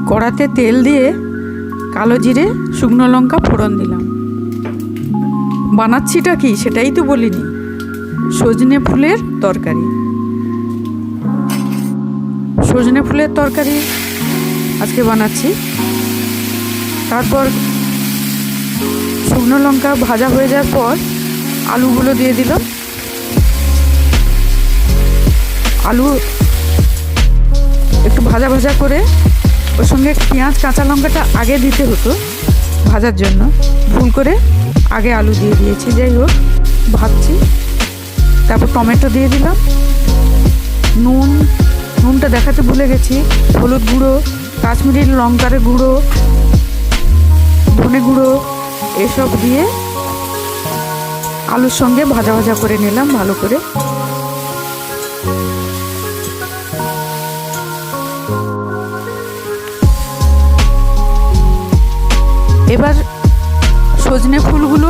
কড়াতে তেল দিয়ে কালো জিরে শুকনো লঙ্কা ফোড়ন দিলাম। বানাচ্ছিটা কি সেটাই তো বলিনি, সজনে ফুলের তরকারি। সজনে ফুলের তরকারি আজকে বানাচ্ছি। তারপর শুকনো লঙ্কা ভাজা হয়ে যাওয়ার পর আলুগুলো দিয়ে দিলাম। আলু একটু ভাজা ভাজা করে ওর সঙ্গে পেঁয়াজ কাঁচা লঙ্কাটা আগে দিতে হতো ভাজার জন্য, ভুল করে আগে আলু দিয়ে দিয়েছি। যাই হোক, ভাজছি। তারপর টমেটো দিয়ে দিলাম। নুনটা দেখাতে ভুলে গেছি। হলুদ গুঁড়ো, কাশ্মীরি লঙ্কার গুঁড়ো, ধনে গুঁড়ো এসব দিয়ে আলুর সঙ্গে ভাজা ভাজা করে নিলাম ভালো করে। এবার সজনে ফুলগুলো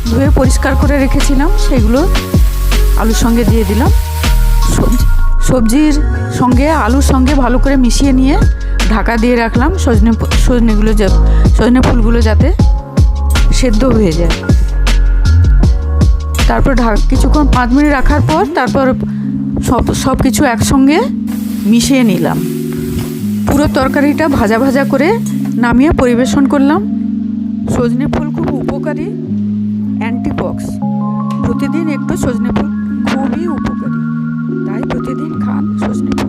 ধুয়ে পরিষ্কার করে রেখেছিলাম, সেগুলো আলুর সঙ্গে দিয়ে দিলাম। সবজির সঙ্গে আলুর সঙ্গে ভালো করে মিশিয়ে নিয়ে ঢাকা দিয়ে রাখলাম সজনে ফুলগুলো যাতে সেদ্ধ হয়ে যায়। তারপর কিছুক্ষণ 5 মিনিট রাখার পর তারপর সব কিছু একসঙ্গে মিশিয়ে নিলাম। পুরো তরকারিটা ভাজা ভাজা করে নামিয়ে পরিবেশন করলাম। সজনে ফুল খুব উপকারী, অ্যান্টিপক্স। প্রতিদিন একটু সজনে ফুল খুবই উপকারী, তাই প্রতিদিন খান সজনে ফুল।